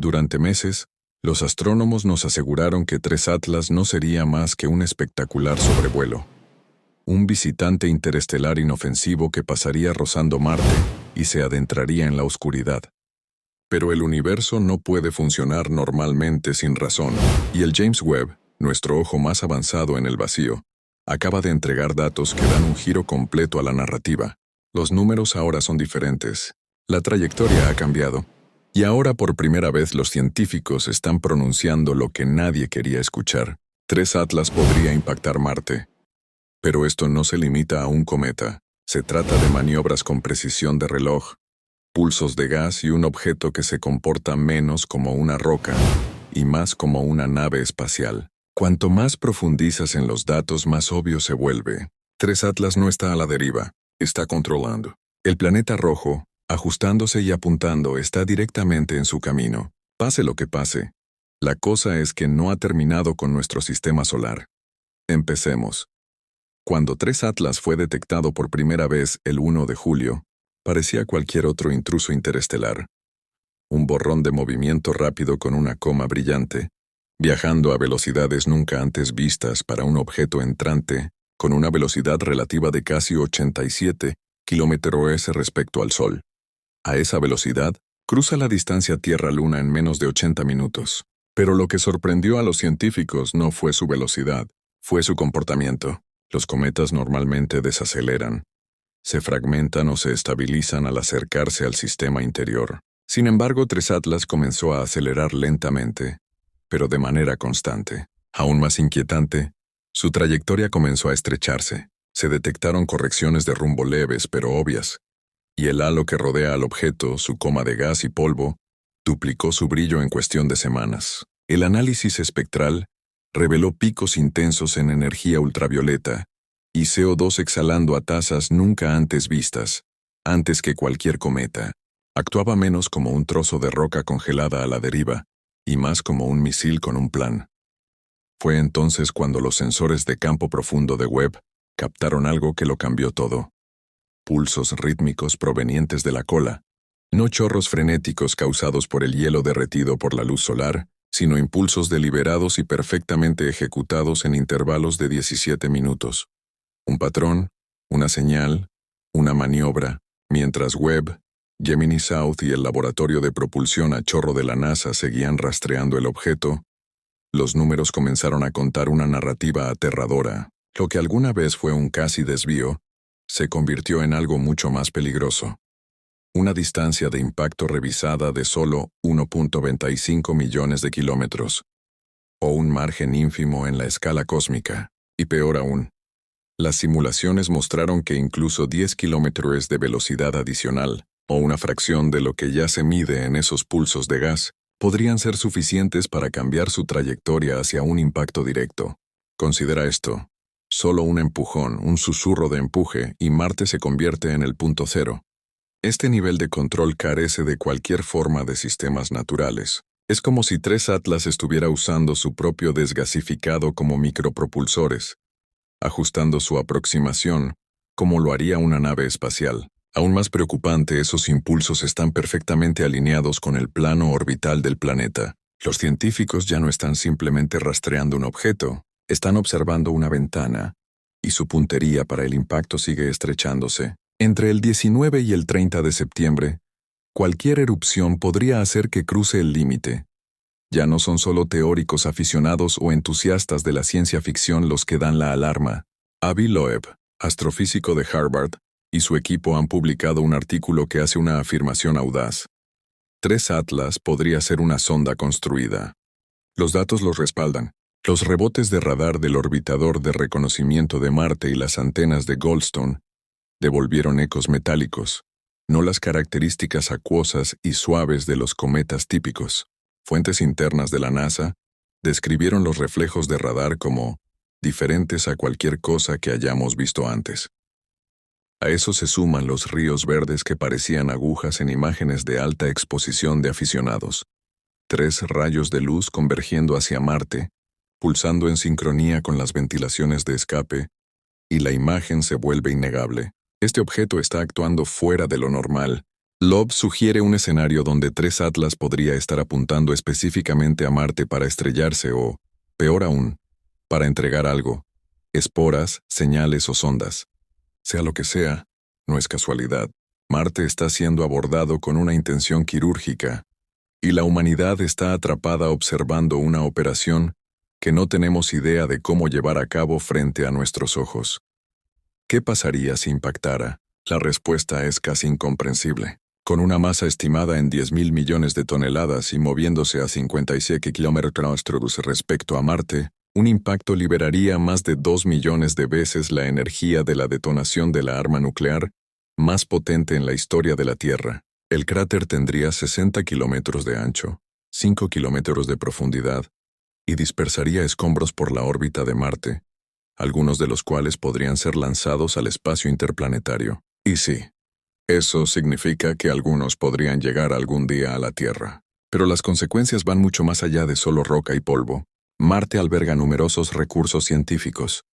Durante meses, los astrónomos nos aseguraron que 3 Atlas no sería más que un espectacular sobrevuelo. Un visitante interestelar inofensivo que pasaría rozando Marte y se adentraría en la oscuridad. Pero el universo no puede funcionar normalmente sin razón, y el James Webb, nuestro ojo más avanzado en el vacío, acaba de entregar datos que dan un giro completo a la narrativa. Los números ahora son diferentes. La trayectoria ha cambiado. Y ahora por primera vez los científicos están pronunciando lo que nadie quería escuchar. 3 Atlas podría impactar Marte. Pero esto no se limita a un cometa. Se trata de maniobras con precisión de reloj, pulsos de gas y un objeto que se comporta menos como una roca y más como una nave espacial. Cuanto más profundizas en los datos, más obvio se vuelve. 3 Atlas no está a la deriva, está controlando. El planeta rojo, ajustándose y apuntando, está directamente en su camino. Pase lo que pase. La cosa es que no ha terminado con nuestro sistema solar. Empecemos. Cuando 3 Atlas fue detectado por primera vez el 1 de julio, parecía cualquier otro intruso interestelar. Un borrón de movimiento rápido con una coma brillante, viajando a velocidades nunca antes vistas para un objeto entrante, con una velocidad relativa de casi 87 km/h respecto al Sol. A esa velocidad, cruza la distancia Tierra-Luna en menos de 80 minutos. Pero lo que sorprendió a los científicos no fue su velocidad, fue su comportamiento. Los cometas normalmente desaceleran, se fragmentan o se estabilizan al acercarse al sistema interior. Sin embargo, 3 Atlas comenzó a acelerar lentamente, pero de manera constante. Aún más inquietante, su trayectoria comenzó a estrecharse. Se detectaron correcciones de rumbo leves pero obvias, y el halo que rodea al objeto, su coma de gas y polvo, duplicó su brillo en cuestión de semanas. El análisis espectral reveló picos intensos en energía ultravioleta y CO2 exhalando a tasas nunca antes vistas, antes que cualquier cometa. Actuaba menos como un trozo de roca congelada a la deriva, y más como un misil con un plan. Fue entonces cuando los sensores de campo profundo de Webb captaron algo que lo cambió todo. Pulsos rítmicos provenientes de la cola, no chorros frenéticos causados por el hielo derretido por la luz solar, sino impulsos deliberados y perfectamente ejecutados en intervalos de 17 minutos. Un patrón, una señal, una maniobra, mientras Webb, Gemini South y el laboratorio de propulsión a chorro de la NASA seguían rastreando el objeto, los números comenzaron a contar una narrativa aterradora. Lo que alguna vez fue un casi desvío, se convirtió en algo mucho más peligroso. Una distancia de impacto revisada de solo 1.25 millones de kilómetros, o un margen ínfimo en la escala cósmica, y peor aún, las simulaciones mostraron que incluso 10 kilómetros de velocidad adicional, o una fracción de lo que ya se mide en esos pulsos de gas, podrían ser suficientes para cambiar su trayectoria hacia un impacto directo. Considera esto. Solo un empujón, un susurro de empuje, y Marte se convierte en el punto cero. Este nivel de control carece de cualquier forma de sistemas naturales. Es como si 3 Atlas estuviera usando su propio desgasificado como micropropulsores, ajustando su aproximación, como lo haría una nave espacial. Aún más preocupante, esos impulsos están perfectamente alineados con el plano orbital del planeta. Los científicos ya no están simplemente rastreando un objeto, están observando una ventana, y su puntería para el impacto sigue estrechándose. Entre el 19 y el 30 de septiembre, cualquier erupción podría hacer que cruce el límite. Ya no son solo teóricos aficionados o entusiastas de la ciencia ficción los que dan la alarma. Avi Loeb, astrofísico de Harvard, y su equipo han publicado un artículo que hace una afirmación audaz. 3 Atlas podría ser una sonda construida. Los datos los respaldan. Los rebotes de radar del orbitador de reconocimiento de Marte y las antenas de Goldstone devolvieron ecos metálicos, no las características acuosas y suaves de los cometas típicos. Fuentes internas de la NASA describieron los reflejos de radar como diferentes a cualquier cosa que hayamos visto antes. A eso se suman los ríos verdes que parecían agujas en imágenes de alta exposición de aficionados. 3 rayos de luz convergiendo hacia Marte, pulsando en sincronía con las ventilaciones de escape, y la imagen se vuelve innegable. Este objeto está actuando fuera de lo normal, Loeb sugiere un escenario donde 3 Atlas podría estar apuntando específicamente a Marte para estrellarse o, peor aún, para entregar algo, esporas, señales o sondas. Sea lo que sea, no es casualidad. Marte está siendo abordado con una intención quirúrgica, y la humanidad está atrapada observando una operación que no tenemos idea de cómo llevar a cabo frente a nuestros ojos. ¿Qué pasaría si impactara? La respuesta es casi incomprensible. Con una masa estimada en 10.000 millones de toneladas y moviéndose a 57 kilómetros respecto a Marte, un impacto liberaría más de 2 millones de veces la energía de la detonación de la arma nuclear más potente en la historia de la Tierra. El cráter tendría 60 kilómetros de ancho, 5 kilómetros de profundidad, y dispersaría escombros por la órbita de Marte, algunos de los cuales podrían ser lanzados al espacio interplanetario. Y sí, eso significa que algunos podrían llegar algún día a la Tierra. Pero las consecuencias van mucho más allá de solo roca y polvo. Marte alberga numerosos recursos científicos.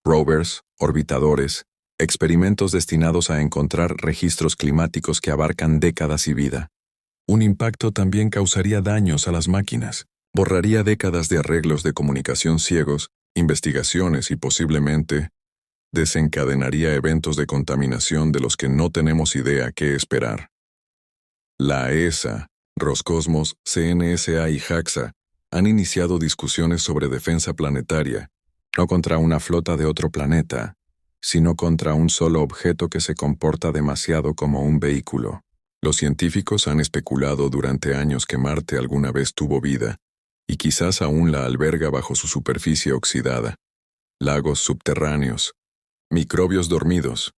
Rovers, orbitadores, experimentos destinados a encontrar registros climáticos que abarcan décadas y vida. Un impacto también causaría daños a las máquinas. Borraría décadas de arreglos de comunicación ciegos, investigaciones y posiblemente desencadenaría eventos de contaminación de los que no tenemos idea qué esperar. La ESA, Roscosmos, CNSA y JAXA han iniciado discusiones sobre defensa planetaria, no contra una flota de otro planeta, sino contra un solo objeto que se comporta demasiado como un vehículo. Los científicos han especulado durante años que Marte alguna vez tuvo vida, y quizás aún la alberga bajo su superficie oxidada. Lagos subterráneos, microbios dormidos,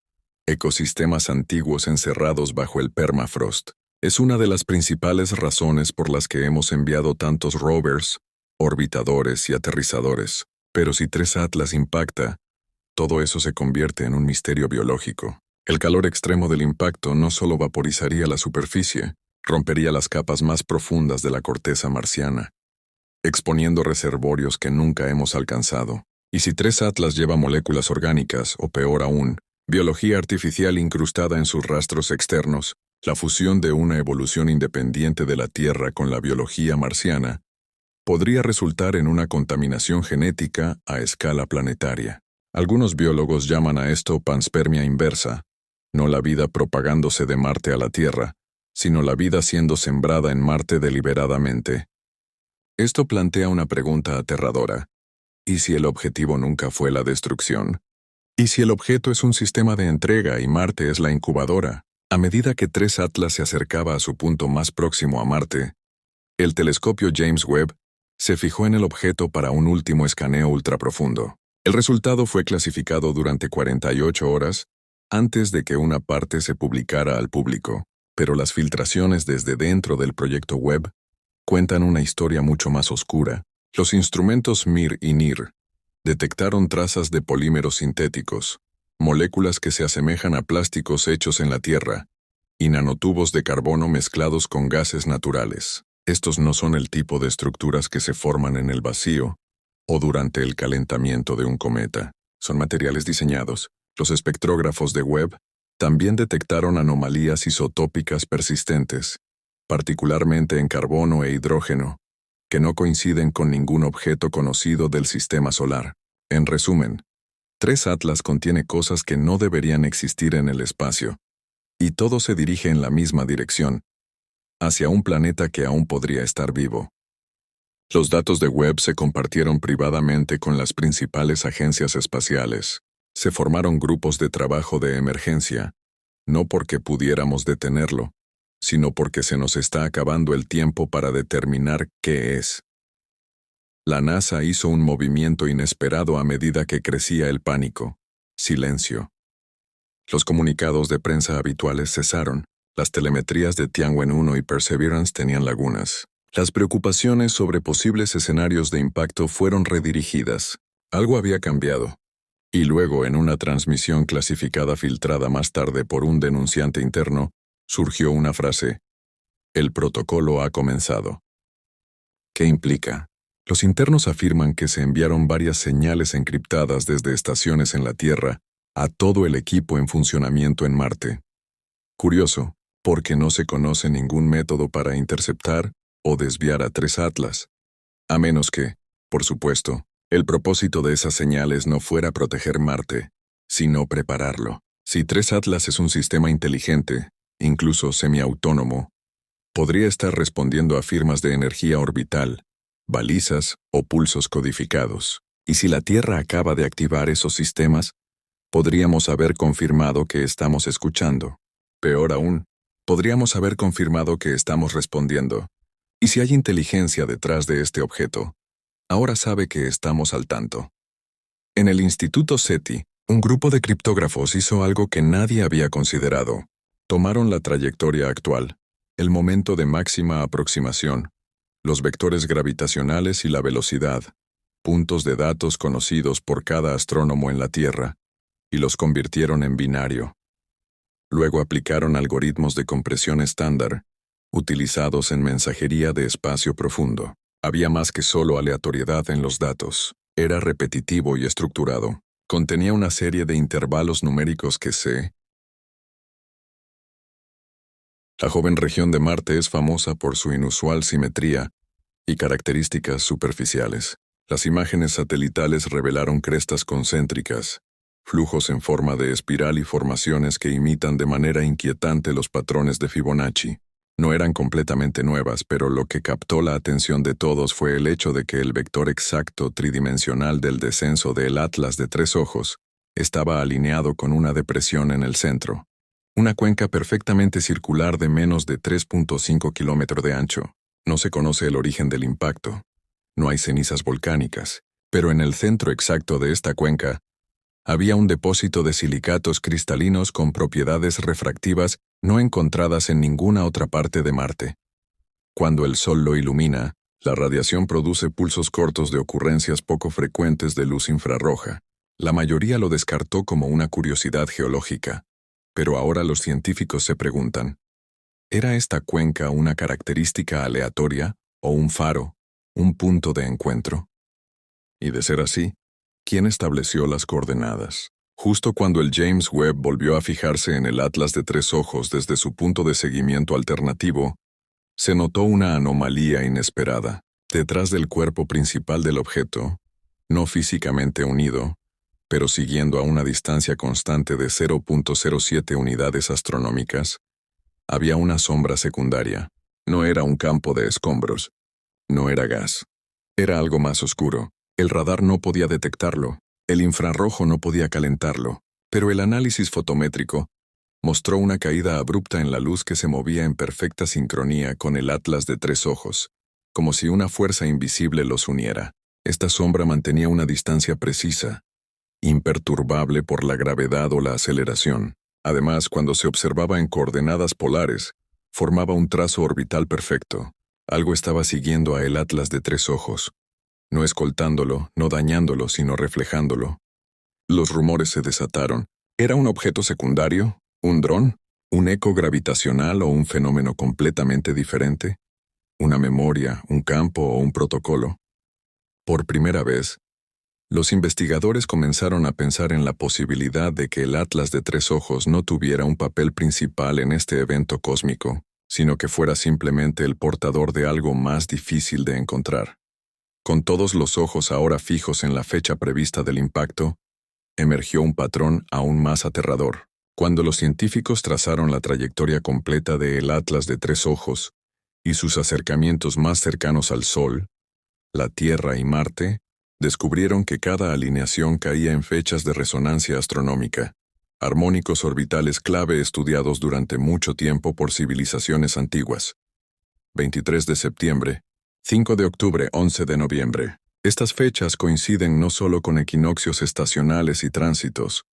ecosistemas antiguos encerrados bajo el permafrost. Es una de las principales razones por las que hemos enviado tantos rovers, orbitadores y aterrizadores. Pero si 3 Atlas impacta, todo eso se convierte en un misterio biológico. El calor extremo del impacto no solo vaporizaría la superficie, rompería las capas más profundas de la corteza marciana, exponiendo reservorios que nunca hemos alcanzado. Y si 3 Atlas lleva moléculas orgánicas, o peor aún, biología artificial incrustada en sus rastros externos, la fusión de una evolución independiente de la Tierra con la biología marciana, podría resultar en una contaminación genética a escala planetaria. Algunos biólogos llaman a esto panspermia inversa, no la vida propagándose de Marte a la Tierra, sino la vida siendo sembrada en Marte deliberadamente. Esto plantea una pregunta aterradora. ¿Y si el objetivo nunca fue la destrucción? ¿Y si el objeto es un sistema de entrega y Marte es la incubadora? A medida que 3 Atlas se acercaba a su punto más próximo a Marte, el telescopio James Webb se fijó en el objeto para un último escaneo ultraprofundo. El resultado fue clasificado durante 48 horas antes de que una parte se publicara al público, pero las filtraciones desde dentro del proyecto Webb cuentan una historia mucho más oscura. Los instrumentos MIR y NIR detectaron trazas de polímeros sintéticos, moléculas que se asemejan a plásticos hechos en la Tierra, y nanotubos de carbono mezclados con gases naturales. Estos no son el tipo de estructuras que se forman en el vacío o durante el calentamiento de un cometa. Son materiales diseñados. Los espectrógrafos de Webb también detectaron anomalías isotópicas persistentes, particularmente en carbono e hidrógeno, que no coinciden con ningún objeto conocido del sistema solar. En resumen, 3 Atlas contiene cosas que no deberían existir en el espacio, y todo se dirige en la misma dirección, hacia un planeta que aún podría estar vivo. Los datos de Webb se compartieron privadamente con las principales agencias espaciales. Se formaron grupos de trabajo de emergencia, no porque pudiéramos detenerlo, sino porque se nos está acabando el tiempo para determinar qué es. La NASA hizo un movimiento inesperado a medida que crecía el pánico. Silencio. Los comunicados de prensa habituales cesaron. Las telemetrías de Tianwen 1 y Perseverance tenían lagunas. Las preocupaciones sobre posibles escenarios de impacto fueron redirigidas. Algo había cambiado. Y luego, en una transmisión clasificada filtrada más tarde por un denunciante interno, surgió una frase: "El protocolo ha comenzado". ¿Qué implica? Los internos afirman que se enviaron varias señales encriptadas desde estaciones en la Tierra a todo el equipo en funcionamiento en Marte. Curioso, porque no se conoce ningún método para interceptar o desviar a 3 Atlas, a menos que, por supuesto, el propósito de esas señales no fuera proteger Marte, sino prepararlo. Si 3 Atlas es un sistema inteligente, incluso semiautónomo, podría estar respondiendo a firmas de energía orbital, balizas o pulsos codificados. Y si la Tierra acaba de activar esos sistemas, podríamos haber confirmado que estamos escuchando. Peor aún, podríamos haber confirmado que estamos respondiendo. Y si hay inteligencia detrás de este objeto, ahora sabe que estamos al tanto. En el Instituto SETI, un grupo de criptógrafos hizo algo que nadie había considerado. Tomaron la trayectoria actual, el momento de máxima aproximación, los vectores gravitacionales y la velocidad, puntos de datos conocidos por cada astrónomo en la Tierra, y los convirtieron en binario. Luego aplicaron algoritmos de compresión estándar, utilizados en mensajería de espacio profundo. Había más que solo aleatoriedad en los datos. Era repetitivo y estructurado. Contenía una serie de intervalos numéricos que La joven región de Marte es famosa por su inusual simetría y características superficiales. Las imágenes satelitales revelaron crestas concéntricas, flujos en forma de espiral y formaciones que imitan de manera inquietante los patrones de Fibonacci. No eran completamente nuevas, pero lo que captó la atención de todos fue el hecho de que el vector exacto tridimensional del descenso del Atlas de 3 ojos estaba alineado con una depresión en el centro, una cuenca perfectamente circular de menos de 3.5 kilómetros de ancho. No se conoce el origen del impacto. No hay cenizas volcánicas, pero en el centro exacto de esta cuenca había un depósito de silicatos cristalinos con propiedades refractivas no encontradas en ninguna otra parte de Marte. Cuando el Sol lo ilumina, la radiación produce pulsos cortos de ocurrencias poco frecuentes de luz infrarroja. La mayoría lo descartó como una curiosidad geológica, pero ahora los científicos se preguntan, ¿era esta cuenca una característica aleatoria o un faro, un punto de encuentro? Y de ser así, ¿quién estableció las coordenadas? Justo cuando el James Webb volvió a fijarse en el Atlas de 3 ojos desde su punto de seguimiento alternativo, se notó una anomalía inesperada. Detrás del cuerpo principal del objeto, no físicamente unido, pero siguiendo a una distancia constante de 0.07 unidades astronómicas, había una sombra secundaria. No era un campo de escombros. No era gas. Era algo más oscuro. El radar no podía detectarlo. El infrarrojo no podía calentarlo. Pero el análisis fotométrico mostró una caída abrupta en la luz que se movía en perfecta sincronía con el Atlas de 3 ojos, como si una fuerza invisible los uniera. Esta sombra mantenía una distancia precisa, imperturbable por la gravedad o la aceleración. Además, cuando se observaba en coordenadas polares, formaba un trazo orbital perfecto. Algo estaba siguiendo a el Atlas de 3 ojos, no escoltándolo, no dañándolo, sino reflejándolo. Los rumores se desataron. ¿Era un objeto secundario? ¿Un dron? ¿Un eco gravitacional o un fenómeno completamente diferente? ¿Una memoria, un campo o un protocolo? Por primera vez, los investigadores comenzaron a pensar en la posibilidad de que el Atlas de 3 ojos no tuviera un papel principal en este evento cósmico, sino que fuera simplemente el portador de algo más difícil de encontrar. Con todos los ojos ahora fijos en la fecha prevista del impacto, emergió un patrón aún más aterrador. Cuando los científicos trazaron la trayectoria completa del Atlas de 3 ojos y sus acercamientos más cercanos al Sol, la Tierra y Marte, descubrieron que cada alineación caía en fechas de resonancia astronómica, armónicos orbitales clave estudiados durante mucho tiempo por civilizaciones antiguas. 23 de septiembre, 5 de octubre, 11 de noviembre. Estas fechas coinciden no solo con equinoccios estacionales y tránsitos,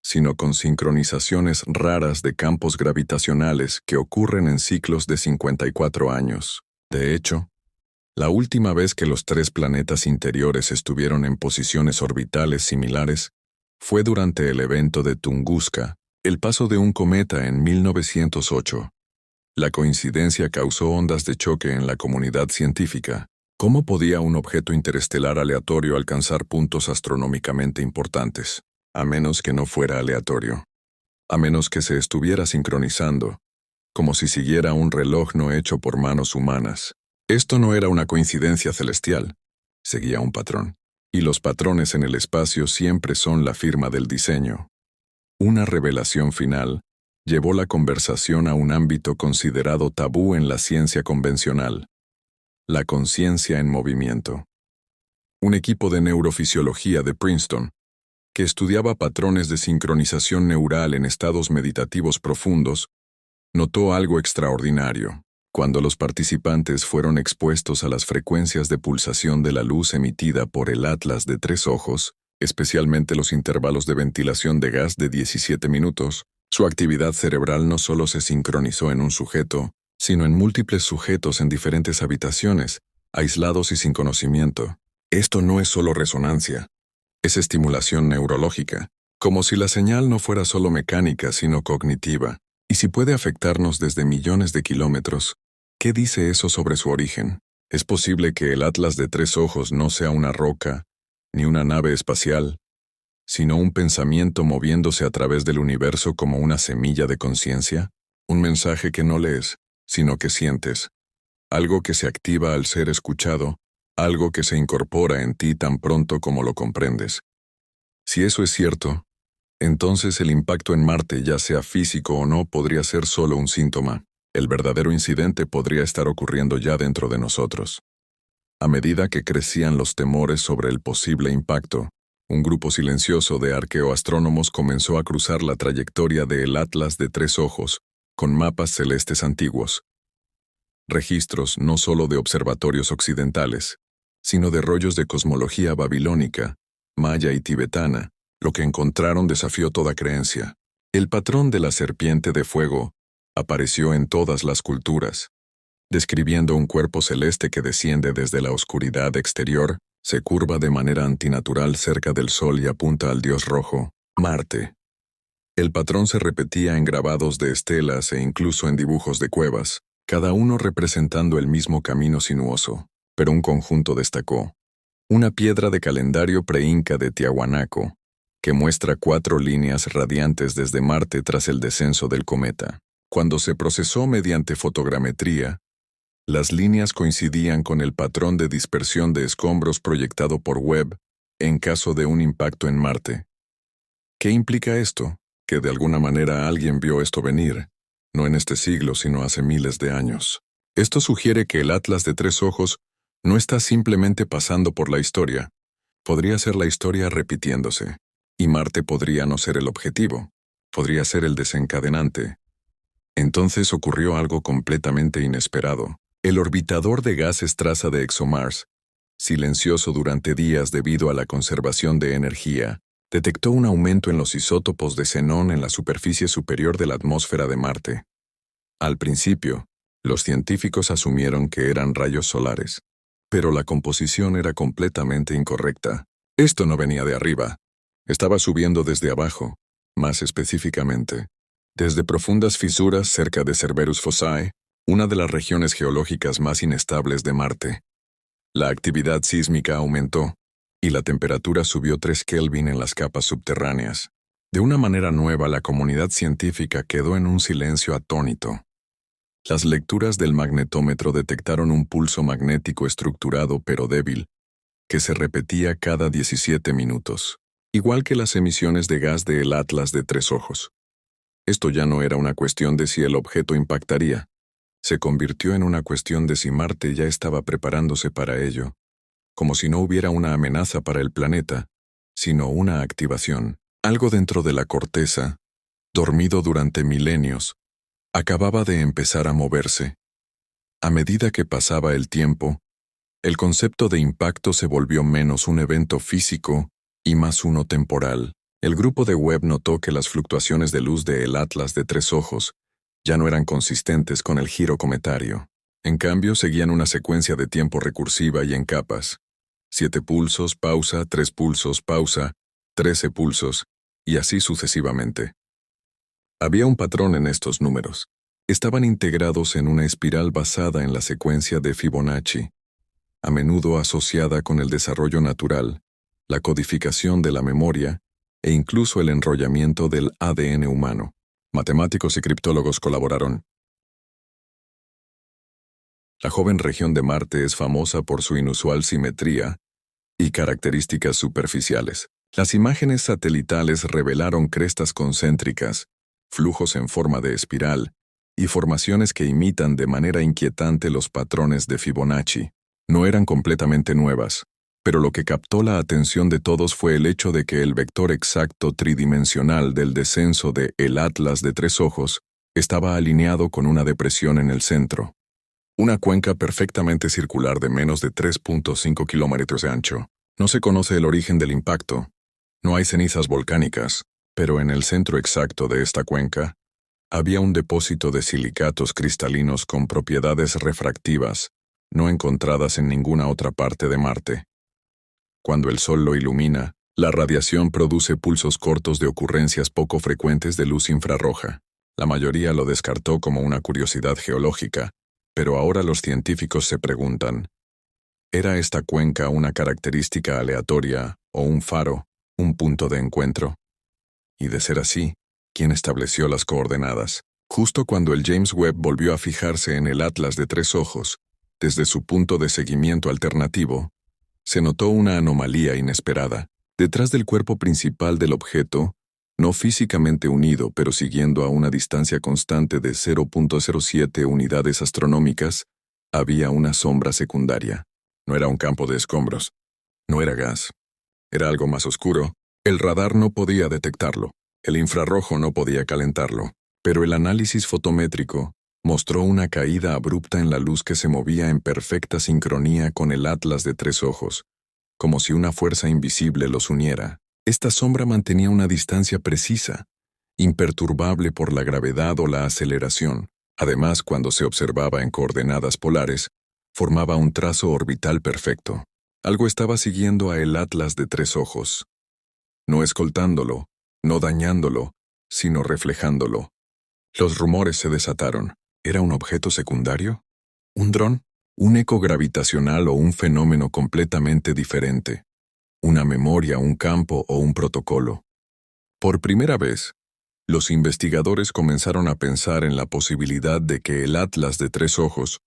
sino con sincronizaciones raras de campos gravitacionales que ocurren en ciclos de 54 años. De hecho, la última vez que los 3 planetas interiores estuvieron en posiciones orbitales similares fue durante el evento de Tunguska, el paso de un cometa en 1908. La coincidencia causó ondas de choque en la comunidad científica. ¿Cómo podía un objeto interestelar aleatorio alcanzar puntos astronómicamente importantes? A menos que no fuera aleatorio. A menos que se estuviera sincronizando. como si siguiera un reloj no hecho por manos humanas. Esto no era una coincidencia celestial, seguía un patrón. Y los patrones en el espacio siempre son la firma del diseño. Una revelación final llevó la conversación a un ámbito considerado tabú en la ciencia convencional: la conciencia en movimiento. Un equipo de neurofisiología de Princeton, que estudiaba patrones de sincronización neural en estados meditativos profundos, notó algo extraordinario. Cuando los participantes fueron expuestos a las frecuencias de pulsación de la luz emitida por el atlas de tres ojos, especialmente los intervalos de ventilación de gas de 17 minutos, su actividad cerebral no solo se sincronizó en un sujeto, sino en múltiples sujetos en diferentes habitaciones, aislados y sin conocimiento. Esto no es solo resonancia, es estimulación neurológica, como si la señal no fuera solo mecánica, sino cognitiva. Y si puede afectarnos desde millones de kilómetros, ¿qué dice eso sobre su origen? ¿Es posible que el atlas de tres ojos no sea una roca, ni una nave espacial, sino un pensamiento moviéndose a través del universo como una semilla de conciencia? Un mensaje que no lees, sino que sientes. Algo que se activa al ser escuchado, algo que se incorpora en ti tan pronto como lo comprendes. Si eso es cierto, entonces el impacto en Marte, ya sea físico o no, podría ser solo un síntoma. El verdadero incidente podría estar ocurriendo ya dentro de nosotros. A medida que crecían los temores sobre el posible impacto, un grupo silencioso de arqueoastrónomos comenzó a cruzar la trayectoria del Atlas de tres ojos, con mapas celestes antiguos. Registros no solo de observatorios occidentales, sino de rollos de cosmología babilónica, maya y tibetana. Lo que encontraron desafió toda creencia. El patrón de la serpiente de fuego apareció en todas las culturas, describiendo un cuerpo celeste que desciende desde la oscuridad exterior, se curva de manera antinatural cerca del Sol y apunta al dios rojo, Marte. El patrón se repetía en grabados de estelas e incluso en dibujos de cuevas, cada uno representando el mismo camino sinuoso, pero un conjunto destacó: una piedra de calendario preinca de Tiahuanaco, que muestra 4 líneas radiantes desde Marte tras el descenso del cometa. Cuando se procesó mediante fotogrametría, las líneas coincidían con el patrón de dispersión de escombros proyectado por Webb en caso de un impacto en Marte. ¿Qué implica esto? Que de alguna manera alguien vio esto venir, no en este siglo, sino hace miles de años. Esto sugiere que el Atlas de tres ojos no está simplemente pasando por la historia. Podría ser la historia repitiéndose. Y Marte podría no ser el objetivo, podría ser el desencadenante. Entonces ocurrió algo completamente inesperado. El orbitador de gases traza de ExoMars, silencioso durante días debido a la conservación de energía, detectó un aumento en los isótopos de xenón en la superficie superior de la atmósfera de Marte. Al principio, los científicos asumieron que eran rayos solares, pero la composición era completamente incorrecta. Esto no venía de arriba. Estaba subiendo desde abajo, más específicamente, desde profundas fisuras cerca de Cerberus Fossae, una de las regiones geológicas más inestables de Marte. La actividad sísmica aumentó, y la temperatura subió 3 Kelvin en las capas subterráneas. De una manera nueva, la comunidad científica quedó en un silencio atónito. Las lecturas del magnetómetro detectaron un pulso magnético estructurado pero débil, que se repetía cada 17 minutos. Igual que las emisiones de gas del Atlas de tres ojos. Esto ya no era una cuestión de si el objeto impactaría. Se convirtió en una cuestión de si Marte ya estaba preparándose para ello, como si no hubiera una amenaza para el planeta, sino una activación. Algo dentro de la corteza, dormido durante milenios, acababa de empezar a moverse. A medida que pasaba el tiempo, el concepto de impacto se volvió menos un evento físico y más uno temporal. El grupo de Webb notó que las fluctuaciones de luz del Atlas de tres ojos ya no eran consistentes con el giro cometario. En cambio, seguían una secuencia de tiempo recursiva y en capas. 7 pulsos, pausa, 3 pulsos, pausa, 13 pulsos, y así sucesivamente. Había un patrón en estos números. Estaban integrados en una espiral basada en la secuencia de Fibonacci, a menudo asociada con el desarrollo natural, la codificación de la memoria e incluso el enrollamiento del ADN humano. Matemáticos y criptólogos colaboraron, La joven región de Marte es famosa por su inusual simetría y características superficiales. Las imágenes satelitales revelaron crestas concéntricas, flujos en forma de espiral y formaciones que imitan de manera inquietante los patrones de Fibonacci. No eran completamente nuevas, pero lo que captó la atención de todos fue el hecho de que el vector exacto tridimensional del descenso de el Atlas de Tres Ojos estaba alineado con una depresión en el centro. Una cuenca perfectamente circular de menos de 3.5 kilómetros de ancho. No se conoce el origen del impacto. No hay cenizas volcánicas, pero en el centro exacto de esta cuenca había un depósito de silicatos cristalinos con propiedades refractivas, no encontradas en ninguna otra parte de Marte. Cuando el Sol lo ilumina, la radiación produce pulsos cortos de ocurrencias poco frecuentes de luz infrarroja. La mayoría lo descartó como una curiosidad geológica, pero ahora los científicos se preguntan, ¿era esta cuenca una característica aleatoria o un faro, un punto de encuentro? Y de ser así, ¿quién estableció las coordenadas? Justo cuando el James Webb volvió a fijarse en el Atlas de Tres Ojos, desde su punto de seguimiento alternativo, se notó una anomalía inesperada. Detrás del cuerpo principal del objeto, no físicamente unido pero siguiendo a una distancia constante de 0.07 unidades astronómicas, había una sombra secundaria. No era un campo de escombros. No era gas. Era algo más oscuro. El radar no podía detectarlo. El infrarrojo no podía calentarlo. Pero el análisis fotométrico mostró una caída abrupta en la luz que se movía en perfecta sincronía con el Atlas de Tres Ojos, como si una fuerza invisible los uniera. Esta sombra mantenía una distancia precisa, imperturbable por la gravedad o la aceleración. Además, cuando se observaba en coordenadas polares, formaba un trazo orbital perfecto. Algo estaba siguiendo a el Atlas de Tres Ojos, no escoltándolo, no dañándolo, sino reflejándolo. Los rumores se desataron. ¿Era un objeto secundario? ¿Un dron? ¿Un eco gravitacional o un fenómeno completamente diferente? ¿Una memoria, un campo o un protocolo? Por primera vez, los investigadores comenzaron a pensar en la posibilidad de que el Atlas de Tres Ojos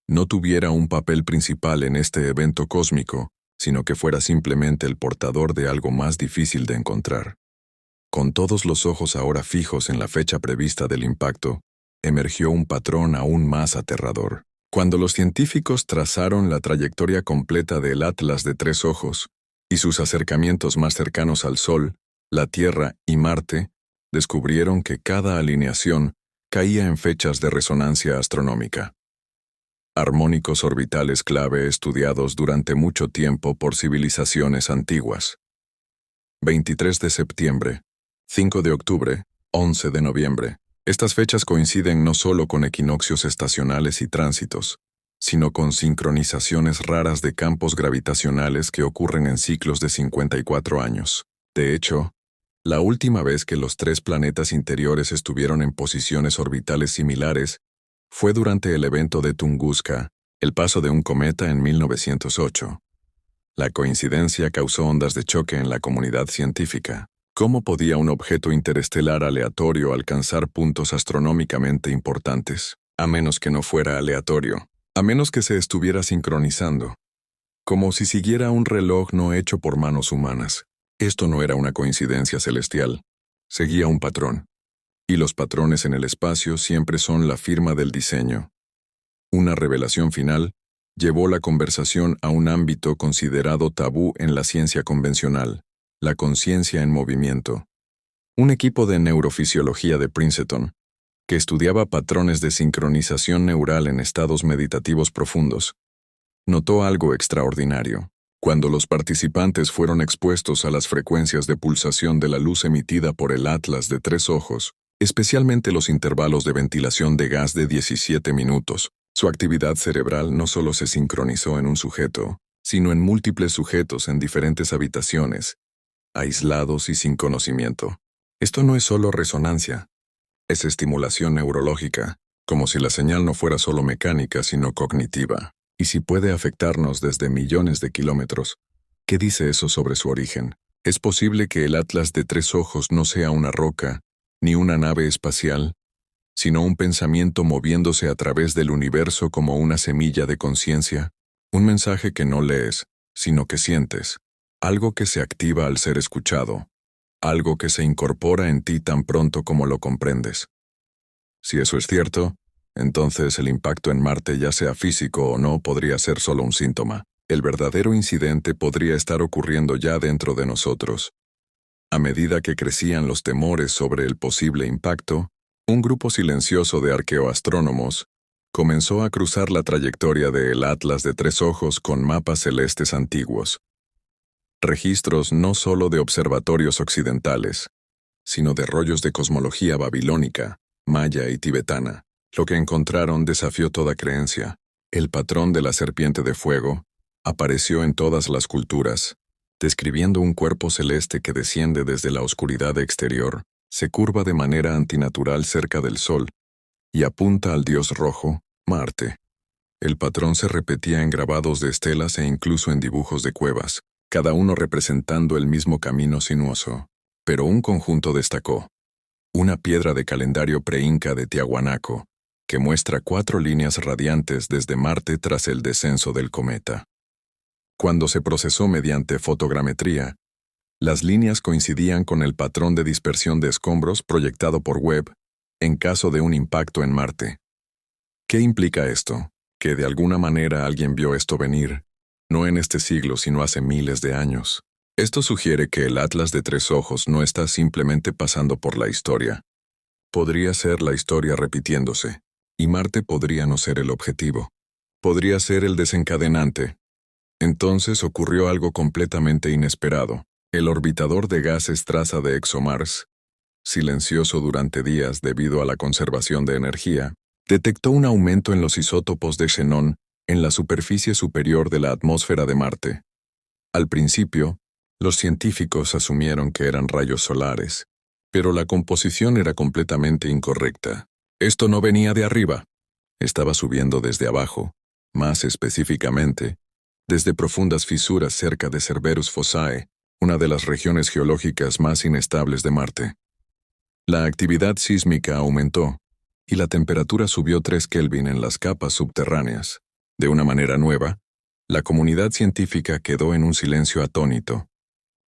no tuviera un papel principal en este evento cósmico, sino que fuera simplemente el portador de algo más difícil de encontrar. Con todos los ojos ahora fijos en la fecha prevista del impacto, emergió un patrón aún más aterrador. Cuando los científicos trazaron la trayectoria completa del Atlas de Tres Ojos y sus acercamientos más cercanos al Sol, la Tierra y Marte, descubrieron que cada alineación caía en fechas de resonancia astronómica. Armónicos orbitales clave estudiados durante mucho tiempo por civilizaciones antiguas. 23 de septiembre, 5 de octubre, 11 de noviembre. Estas fechas coinciden no solo con equinoccios estacionales y tránsitos, sino con sincronizaciones raras de campos gravitacionales que ocurren en ciclos de 54 años. De hecho, la última vez que los tres planetas interiores estuvieron en posiciones orbitales similares fue durante el evento de Tunguska, el paso de un cometa en 1908. La coincidencia causó ondas de choque en la comunidad científica. ¿Cómo podía un objeto interestelar aleatorio alcanzar puntos astronómicamente importantes? A menos que no fuera aleatorio. A menos que se estuviera sincronizando. Como si siguiera un reloj no hecho por manos humanas. Esto no era una coincidencia celestial. Seguía un patrón. Y los patrones en el espacio siempre son la firma del diseño. Una revelación final llevó la conversación a un ámbito considerado tabú en la ciencia convencional, la conciencia en movimiento. Un equipo de neurofisiología de Princeton, que estudiaba patrones de sincronización neural en estados meditativos profundos, notó algo extraordinario. Cuando los participantes fueron expuestos a las frecuencias de pulsación de la luz emitida por el Atlas de Tres Ojos, especialmente los intervalos de ventilación de gas de 17 minutos, su actividad cerebral no solo se sincronizó en un sujeto, sino en múltiples sujetos en diferentes habitaciones, aislados y sin conocimiento. Esto no es solo resonancia, es estimulación neurológica, como si la señal no fuera solo mecánica, sino cognitiva. Y si puede afectarnos desde millones de kilómetros, ¿qué dice eso sobre su origen? ¿Es posible que el Atlas de Tres Ojos no sea una roca, ni una nave espacial, sino un pensamiento moviéndose a través del universo como una semilla de conciencia, un mensaje que no lees, sino que sientes, algo que se activa al ser escuchado, algo que se incorpora en ti tan pronto como lo comprendes. Si eso es cierto, entonces el impacto en Marte, ya sea físico o no, podría ser solo un síntoma. El verdadero incidente podría estar ocurriendo ya dentro de nosotros. A medida que crecían los temores sobre el posible impacto, un grupo silencioso de arqueoastrónomos comenzó a cruzar la trayectoria del Atlas de Tres Ojos con mapas celestes antiguos. Registros no solo de observatorios occidentales, sino de rollos de cosmología babilónica, maya y tibetana. Lo que encontraron desafió toda creencia. El patrón de la serpiente de fuego apareció en todas las culturas, describiendo un cuerpo celeste que desciende desde la oscuridad exterior, se curva de manera antinatural cerca del Sol y apunta al dios rojo, Marte. El patrón se repetía en grabados de estelas e incluso en dibujos de cuevas, cada uno representando el mismo camino sinuoso. Pero un conjunto destacó: una piedra de calendario preinca de Tiahuanaco, que muestra 4 líneas radiantes desde Marte tras el descenso del cometa. Cuando se procesó mediante fotogrametría, las líneas coincidían con el patrón de dispersión de escombros proyectado por Webb en caso de un impacto en Marte. ¿Qué implica esto? Que de alguna manera alguien vio esto venir, no en este siglo sino hace miles de años. Esto sugiere que el Atlas de Tres Ojos no está simplemente pasando por la historia. Podría ser la historia repitiéndose, y Marte podría no ser el objetivo. Podría ser el desencadenante. Entonces ocurrió algo completamente inesperado. El orbitador de gases traza de ExoMars, silencioso durante días debido a la conservación de energía, detectó un aumento en los isótopos de xenón en la superficie superior de la atmósfera de Marte. Al principio, los científicos asumieron que eran rayos solares, pero la composición era completamente incorrecta. Esto no venía de arriba, estaba subiendo desde abajo, más específicamente, desde profundas fisuras cerca de Cerberus Fossae, una de las regiones geológicas más inestables de Marte. La actividad sísmica aumentó, y la temperatura subió 3 Kelvin en las capas subterráneas. De una manera nueva, la comunidad científica quedó en un silencio atónito.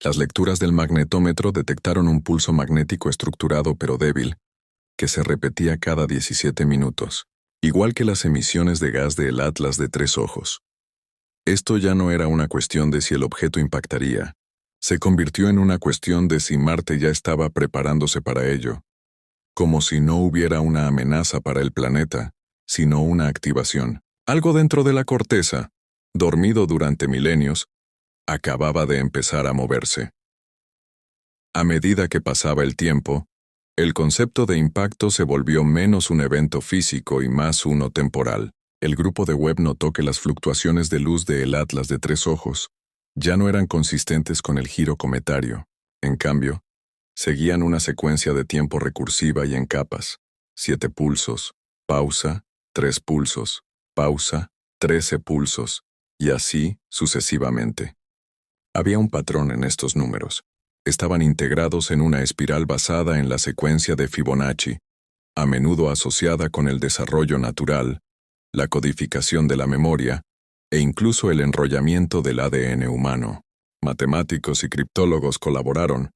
Las lecturas del magnetómetro detectaron un pulso magnético estructurado pero débil, que se repetía cada 17 minutos, igual que las emisiones de gas del Atlas de Tres Ojos. Esto ya no era una cuestión de si el objeto impactaría, se convirtió en una cuestión de si Marte ya estaba preparándose para ello, como si no hubiera una amenaza para el planeta, sino una activación. Algo dentro de la corteza, dormido durante milenios, acababa de empezar a moverse. A medida que pasaba el tiempo, el concepto de impacto se volvió menos un evento físico y más uno temporal. El grupo de Webb notó que las fluctuaciones de luz del Atlas de Tres Ojos ya no eran consistentes con el giro cometario. En cambio, seguían una secuencia de tiempo recursiva y en capas: 7 pulsos, pausa, 3 pulsos, pausa, 13 pulsos, y así sucesivamente. Había un patrón en estos números. Estaban integrados en una espiral basada en la secuencia de Fibonacci, a menudo asociada con el desarrollo natural, la codificación de la memoria e incluso el enrollamiento del ADN humano. Matemáticos y criptólogos colaboraron,